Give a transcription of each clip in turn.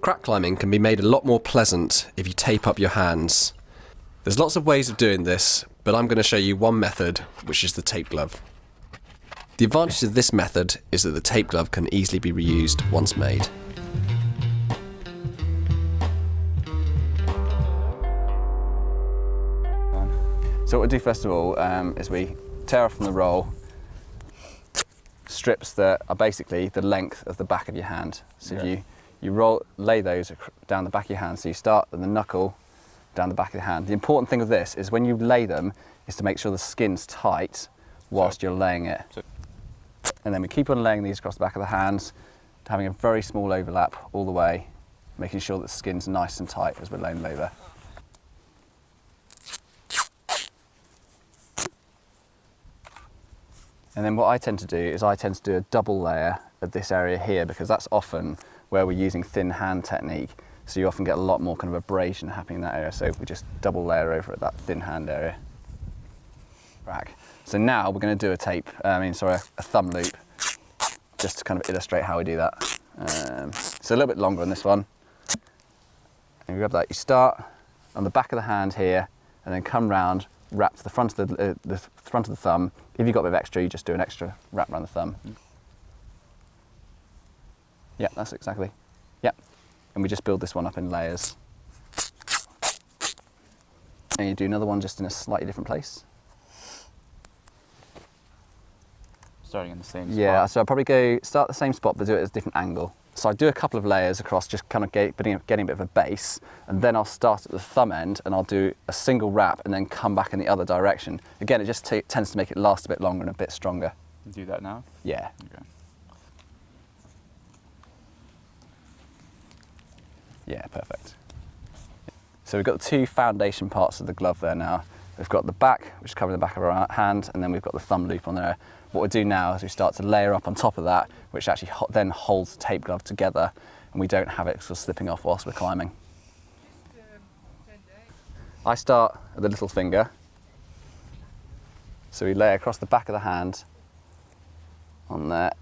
Crack climbing can be made a lot more pleasant if you tape up your hands. There's lots of ways of doing this, but I'm going to show you one method, which is the tape glove. The advantage of this method is that the tape glove can easily be reused once made. So what we do first of all is we tear off from the roll strips that are basically the length of the back of your hand. So if you lay those down the back of your hand, so you start at the knuckle down the back of the hand. The important thing with this is when you lay them is to make sure the skin's tight whilst you're laying it. And then we keep on laying these across the back of the hands, having a very small overlap all the way, making sure that the skin's nice and tight as we're laying them over. And then what I tend to do is I tend to do a double layer of this area here, because that's often where we're using thin hand technique. So you often get a lot more kind of abrasion happening in that area. So we just double layer over at that thin hand area. Back. So now we're going to do a thumb loop, just to kind of illustrate how we do that. So a little bit longer on this one. And you grab that, you start on the back of the hand here, and then come round, wrap to the front of the front of the thumb. If you've got a bit of extra, you just do an extra wrap around the thumb. Yeah, that's exactly. Yeah, and we just build this one up in layers. And you do another one just in a slightly different place. Starting in the same spot. Yeah, so I'll probably start the same spot, but do it at a different angle. So I do a couple of layers across, just kind of getting a bit of a base, and then I'll start at the thumb end and I'll do a single wrap and then come back in the other direction. Again, it just tends to make it last a bit longer and a bit stronger. Do that now? Yeah. Okay. Yeah, perfect. So we've got the two foundation parts of the glove there now. We've got the back, which is covering the back of our hand, and then we've got the thumb loop on there. What we do now is we start to layer up on top of that, which actually then holds the tape glove together, and we don't have it sort of slipping off whilst we're climbing. I start at the little finger. So we lay across the back of the hand on there.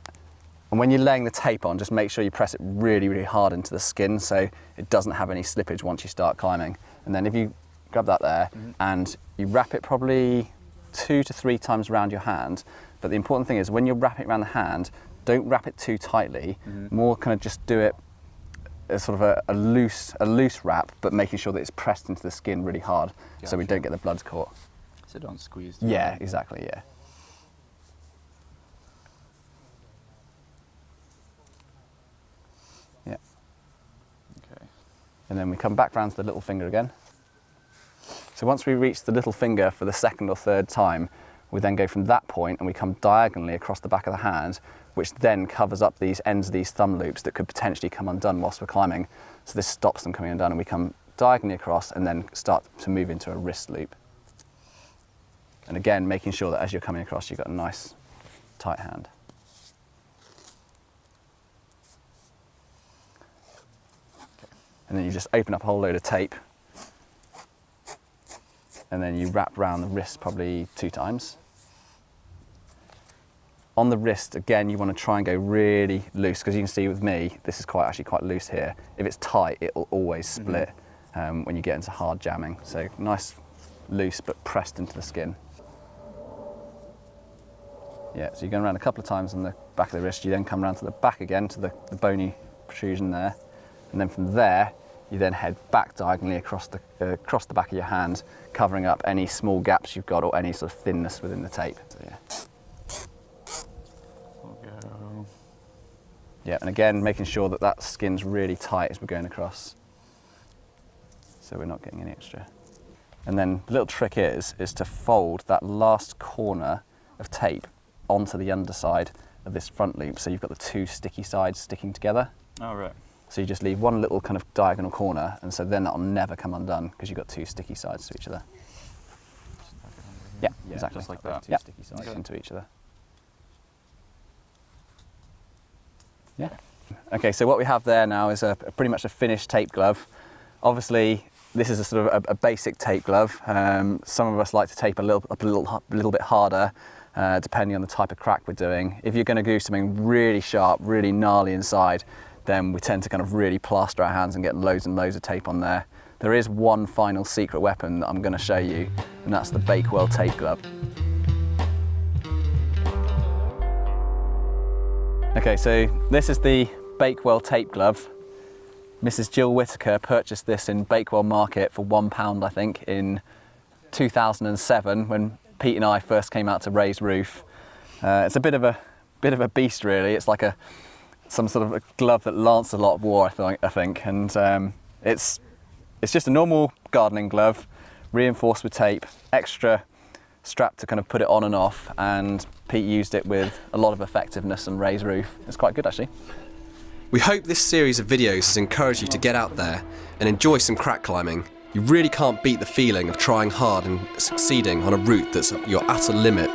And when you're laying the tape on, just make sure you press it really, really hard into the skin so it doesn't have any slippage once you start climbing. And then if you grab that there and you wrap it probably 2 to 3 times around your hand. But the important thing is when you're wrapping it around the hand, don't wrap it too tightly. More kind of just do it as sort of a loose wrap, but making sure that it's pressed into the skin really hard, so we don't get the blood caught. So don't squeeze. Yeah, exactly, yeah. Yeah. Okay. And then we come back round to the little finger again. So once we reach the little finger for the second or third time, we then go from that point and we come diagonally across the back of the hand, which then covers up these ends of these thumb loops that could potentially come undone whilst we're climbing. So this stops them coming undone, and we come diagonally across and then start to move into a wrist loop. And again, making sure that as you're coming across, you've got a nice tight hand. Okay. And then you just open up a whole load of tape, and then you wrap around the wrist probably 2 times. On the wrist, again, you want to try and go really loose, because you can see with me, this is actually quite loose here. If it's tight, it will always split when you get into hard jamming. So nice, loose, but pressed into the skin. Yeah, so you're going around a couple of times on the back of the wrist. You then come around to the back again, to the bony protrusion there. And then from there, you then head back diagonally across the back of your hand, covering up any small gaps you've got or any sort of thinness within the tape. So, yeah. Yeah, and again, making sure that that skin's really tight as we're going across, so we're not getting any extra. And then the little trick is to fold that last corner of tape onto the underside of this front loop, so you've got the 2 sticky sides sticking together. Oh, right. So you just leave one little kind of diagonal corner, and so then that'll never come undone because you've got 2 sticky sides to each other. Yeah, exactly. Just like that. 2 sticky sides into each other. Yeah. Okay, so what we have there now is pretty much a finished tape glove. Obviously, this is a sort of a basic tape glove. Some of us like to tape a little bit harder, depending on the type of crack we're doing. If you're going to do something really sharp, really gnarly inside, then we tend to kind of really plaster our hands and get loads and loads of tape on there. There is one final secret weapon that I'm going to show you, and that's the Bakewell tape glove. Okay, so this is the Bakewell tape glove. Mrs. Jill Whittaker purchased this in Bakewell Market for £1, I think, in 2007 when Pete and I first came out to raise roof. It's a bit of a beast, really. It's like some sort of a glove that Lancelot wore, I think, and it's just a normal gardening glove, reinforced with tape, extra strap to kind of put it on and off, and Pete used it with a lot of effectiveness and raise roof. It's quite good, actually. We hope this series of videos has encouraged you to get out there and enjoy some crack climbing. You really can't beat the feeling of trying hard and succeeding on a route that's your utter limit